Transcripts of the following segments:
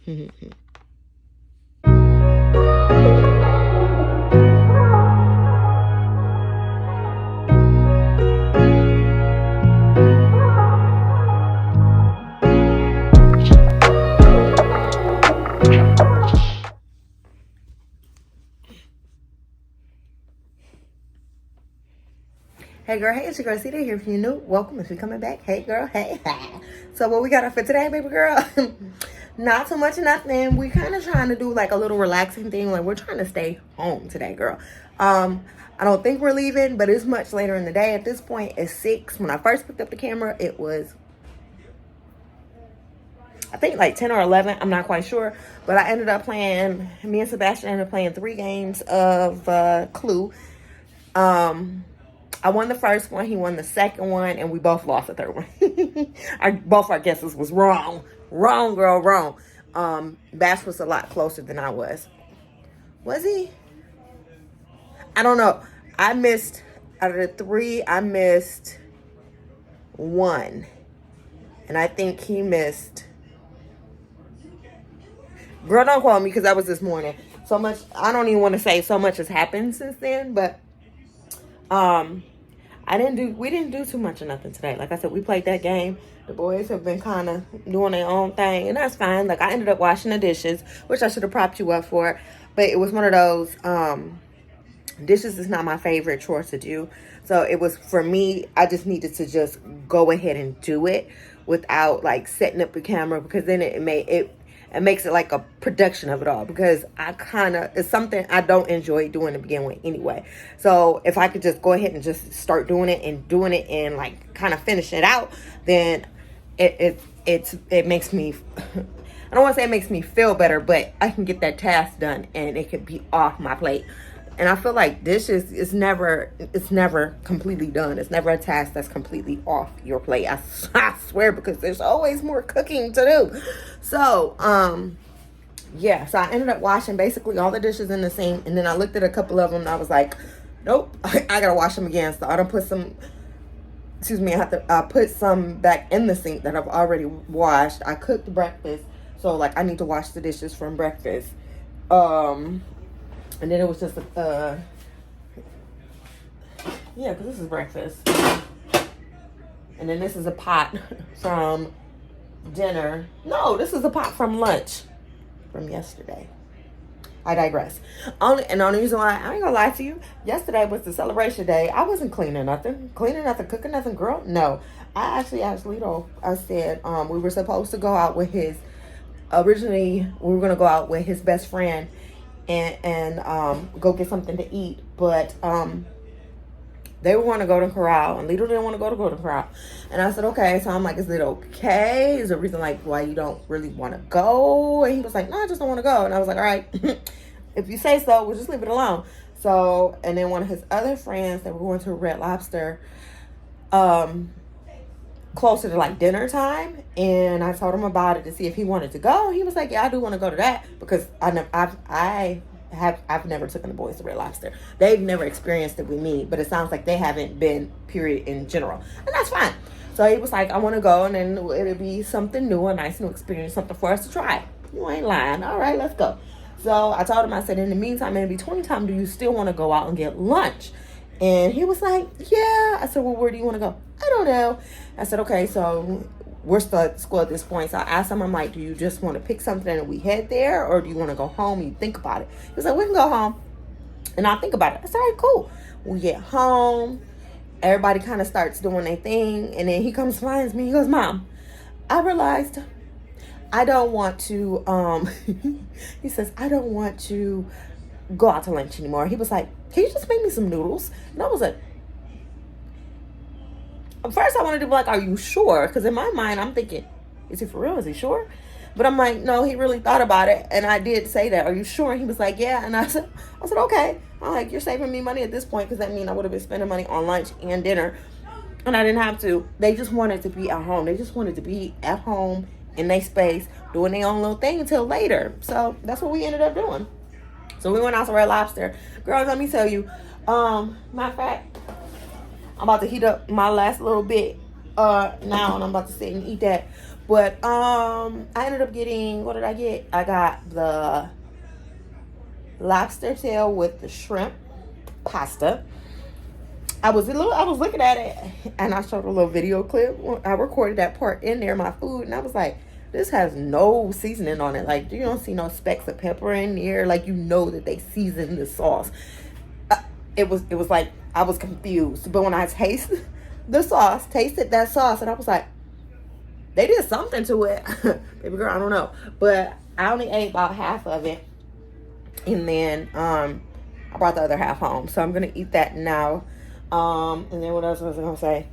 Hey girl, hey, it's your girl Cita here. If you're new, welcome. If you're coming back, hey girl, hey. So what we got for today, baby girl? Not too much of nothing. We kind of trying to do like a little relaxing thing. Like we're trying to stay home today, girl. I don't think we're leaving, but it's much later in the day. At this point, it's 6. When I first picked up the camera, it was, I think like 10 or 11. I'm not quite sure. But I ended up playing, me and Sebastian ended up playing 3 games of Clue. I won the first one, he won the second one, and we both lost the third one. Both our guesses was wrong. Wrong, girl, wrong. Bash was a lot closer than I was. Was he? I don't know. I missed, out of the 3, I missed 1. And I think he missed. Girl, don't call me because that was this morning. So much, I don't even want to say so much has happened since then, but we didn't do too much of nothing today. Like I said, we played that game. The boys have been kind of doing their own thing, and that's fine. Like I ended up washing the dishes, which I should have propped you up for, but it was one of those, dishes is not my favorite chore to do. So it was, for me, I just needed to just go ahead and do it without like setting up the camera, because then it makes it like a production of it all, because it's something I don't enjoy doing to begin with anyway. So if I could just go ahead and just start doing it and like kind of finish it out, then it makes me, I don't want to say it makes me feel better, but I can get that task done and it could be off my plate. And I feel like dishes is never completely done. It's never a task that's completely off your plate. I swear, because there's always more cooking to do. So, yeah. So I ended up washing basically all the dishes in the sink. And then I looked at a couple of them and I was like, nope, I gotta wash them again. So I don't put some, I put some back in the sink that I've already washed. I cooked breakfast. So like I need to wash the dishes from breakfast. And then it was just because this is breakfast. And then this is a pot from dinner. No, this is a pot from lunch from yesterday. I digress. The only reason why, I ain't gonna lie to you, yesterday was the celebration day. I wasn't cooking nothing, cooking nothing, girl. No. I actually asked Lito, I said, we were supposed to go out with originally we were gonna go out with his best friend and go get something to eat, but they want to go to Corral, and Lito didn't want to go to Corral. And I said, okay. So I'm like, is it okay? Is there a reason like why you don't really want to go? And he was like, no, I just don't want to go. And I was like, all right, if you say so, we'll just leave it alone. So, and then one of his other friends that were going to Red Lobster, closer to like dinner time, and I told him about it to see if he wanted to go. He was like, yeah, I do want to go to that, because I've never taken the boys to Red Lobster. They've never experienced it with me, but it sounds like they haven't been, period, in general, and that's fine. So he was like, I want to go, and then it'll be something new, a nice new experience, something for us to try. You ain't lying. All right, let's go. So I told him, I said, in the meantime, in between time, do you still want to go out and get lunch? And he was like, yeah. I said, well, where do you want to go? I don't know. I said, okay, so we're still at school at this point. So I asked him, I'm like, do you just want to pick something and we head there? Or do you want to go home and you think about it? He was like, we can go home and I'll think about it. I said, all right, cool. We get home. Everybody kind of starts doing their thing. And then he comes finds me. He goes, Mom, I realized I don't want to, he says, I don't want to go out to lunch anymore. He was like, can you just make me some noodles? And I was like, at first I wanted to be like, are you sure? Because in my mind, I'm thinking, is he for real? Is he sure? But I'm like, no, he really thought about it. And I did say that, are you sure? And he was like, yeah. And I said, okay. I'm like, you're saving me money at this point, because that means I would have been spending money on lunch and dinner. And I didn't have to. They just wanted to be at home. They just wanted to be at home in their space, doing their own little thing until later. So that's what we ended up doing. So we went out to Red Lobster. Girls, let me tell you, matter of fact, I'm about to heat up my last little bit now, and I'm about to sit and eat that. But I ended up getting, what did I get? I got the lobster tail with the shrimp pasta. I was looking at it, and I showed a little video clip. I recorded that part in there, my food, and I was like, this has no seasoning on it. Like, you don't see no specks of pepper in there. Like, you know that they seasoned the sauce. It was like I was confused. But when I tasted that sauce, and I was like, they did something to it. Baby girl, I don't know. But I only ate about half of it. And then I brought the other half home. So I'm going to eat that now. And then what else was I going to say?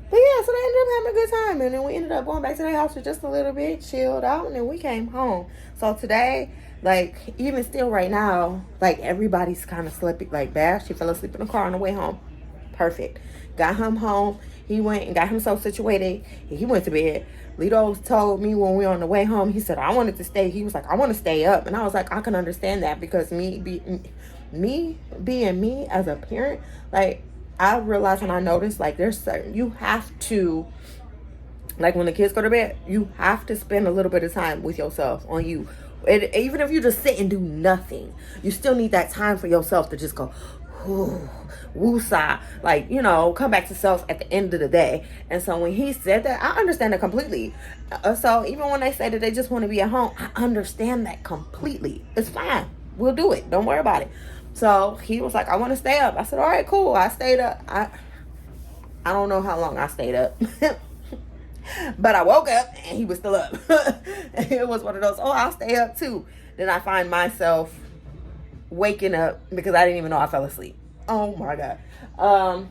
But yeah, so they ended up having a good time. And then we ended up going back to their house for just a little bit, chilled out, and then we came home. So today, like, even still right now, like, everybody's kind of sleeping. Like, Bash, she fell asleep in the car on the way home. Perfect. Got him home. He went and got himself situated. He went to bed. Lito told me when we were on the way home, he said, I wanted to stay. He was like, I want to stay up. And I was like, I can understand that, because me being me as a parent, like, I realized and I noticed, like, there's certain, you have to, like, when the kids go to bed, you have to spend a little bit of time with yourself, on you. Even if you just sit and do nothing, you still need that time for yourself to just go, woosah, like, you know, come back to self at the end of the day. And so when he said that, I understand it completely. So even when they say that they just want to be at home, I understand that completely. It's fine. We'll do it. Don't worry about it. So he was like, I want to stay up. I said, all right, cool. I stayed up. I don't know how long I stayed up. But I woke up and he was still up. It was one of those, oh, I'll stay up too. Then I find myself waking up because I didn't even know I fell asleep. Oh my God.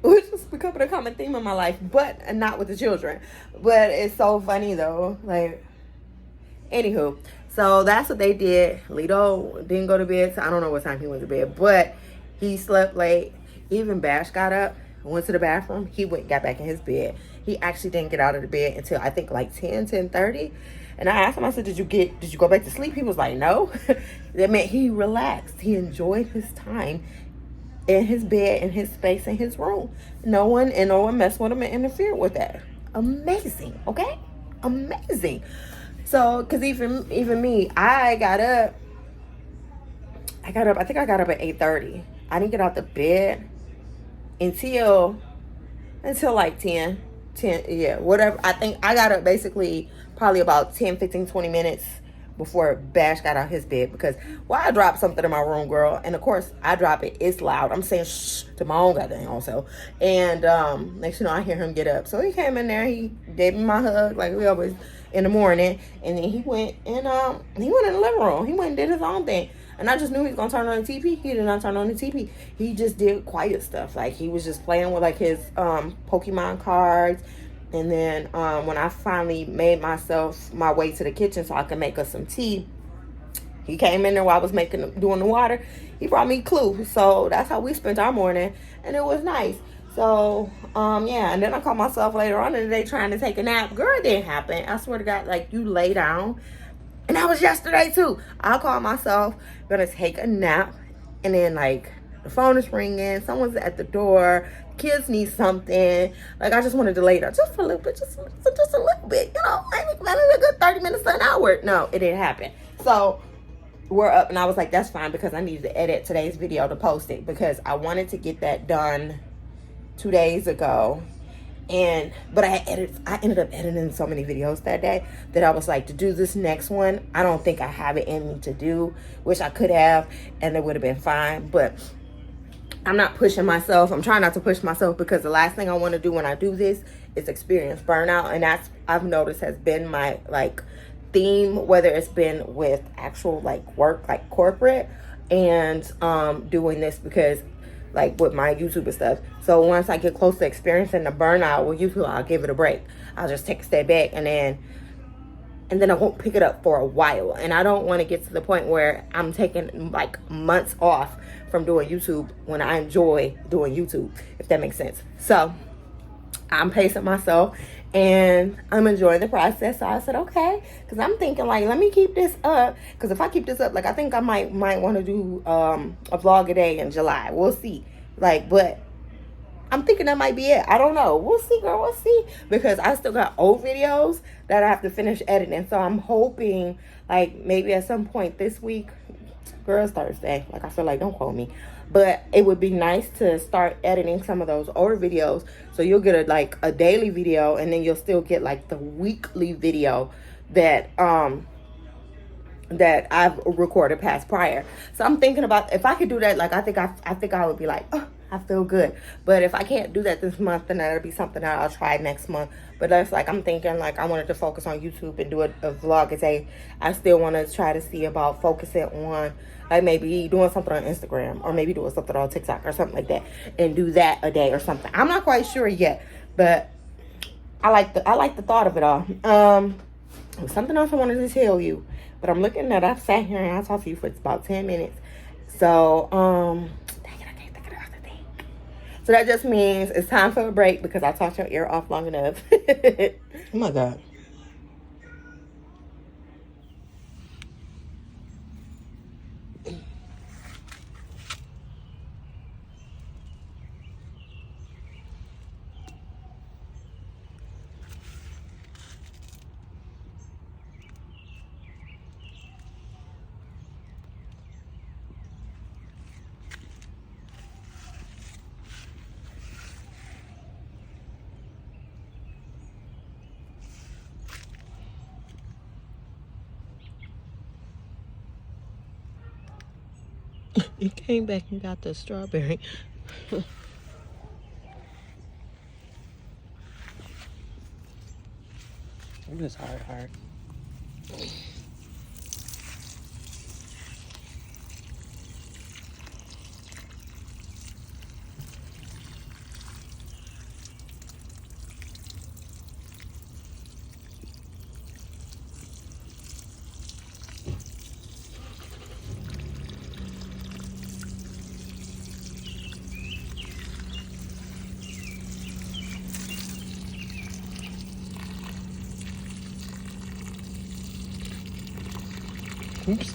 Which is becoming a common theme in my life, but not with the children. But it's so funny though. Like, anywho, so that's what they did. Lito didn't go to bed. So I don't know what time he went to bed, but he slept late. Even Bash got up, went to the bathroom. He got back in his bed. He actually didn't get out of the bed until I think like 10:30. And I asked him, I said, did you go back to sleep? He was like, no. That meant he relaxed. He enjoyed his time in his bed, in his space, in his room. No one messed with him and interfered with that. Amazing, okay? Amazing. So, because even me, I got up, I think I got up at 8:30. I didn't get out the bed until like 10, yeah, whatever. I think I got up basically probably about 10, 15, 20 minutes before Bash got out his bed, because I dropped something in my room, girl, and of course I drop it, it's loud, I'm saying shh to my own goddamn also, and next you know I hear him get up. So he came in there, he gave me my hug like we always in the morning, and then he went in the living room. He went and did his own thing, and I just knew he was gonna turn on the TV. He did not turn on the TV. He just did quiet stuff, like he was just playing with like his Pokemon cards. And then when I finally made my way to the kitchen so I could make us some tea, he came in there while I was doing the water. He brought me Clue. So that's how we spent our morning, and it was nice. So yeah, and then I caught myself later on in the day trying to take a nap. Girl, it didn't happen. I swear to God, like, you lay down, and that was yesterday too. I called myself gonna take a nap, and then like the phone is ringing, someone's at the door, kids need something. Like, I just wanted to lay down just for a little bit, just a little bit, you know, maybe a good 30 minutes to an hour. No, it didn't happen. So we're up, and I was like, that's fine, because I needed to edit today's video to post it, because I wanted to get that done 2 days ago. But I ended up editing so many videos that day that I was like, to do this next one, I don't think I have it in me to do, which I could have, and it would have been fine. But I'm not pushing myself. I'm trying not to push myself, because the last thing I want to do when I do this is experience burnout. And that's, I've noticed, has been my like theme, whether it's been with actual like work, like corporate, and doing this, because like with my YouTube and stuff. So once I get close to experiencing the burnout with YouTube, I'll give it a break. I'll just take a step back, and then I won't pick it up for a while. And I don't want to get to the point where I'm taking like months off from doing YouTube when I enjoy doing YouTube, if that makes sense. So I'm pacing myself, and I'm enjoying the process. So I said, okay, because I'm thinking like, let me keep this up, because if I keep this up, like, I think I might want to do a vlog a day in July. We'll see. Like, but I'm thinking that might be it. I don't know. We'll see, girl. We'll see. Because I still got old videos that I have to finish editing. So I'm hoping, like, maybe at some point this week, girls Thursday. Like, I feel like, don't quote me. But it would be nice to start editing some of those older videos. So you'll get a daily video, and then you'll still get like the weekly video that I've recorded past prior. So I'm thinking about if I could do that. Like, I think I would be like, oh, I feel good. But if I can't do that this month, then that'll be something that I'll try next month. But that's like, I'm thinking like I wanted to focus on YouTube and do a vlog and say I still want to try to see about focusing on like maybe doing something on Instagram or maybe doing something on TikTok or something like that and do that a day or something. I'm not quite sure yet, but I like the thought of it all. Something else I wanted to tell you, but I'm looking at I've sat here and I talked to you for about 10 minutes. So, dang it, I can't think of the other thing. So that just means it's time for a break because I talked your ear off long enough. Oh my God. You came back and got the strawberry. It was hard. Oops.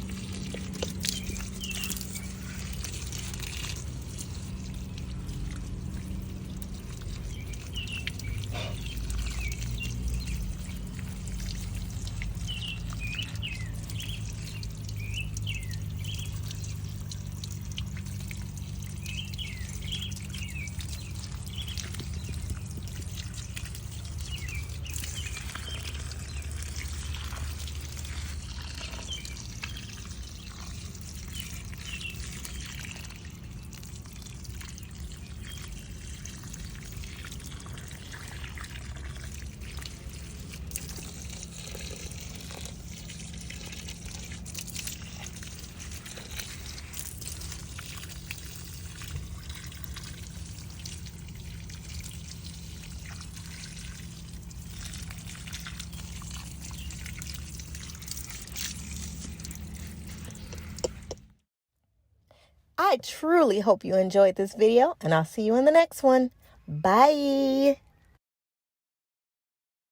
I truly hope you enjoyed this video, and I'll see you in the next one. Bye.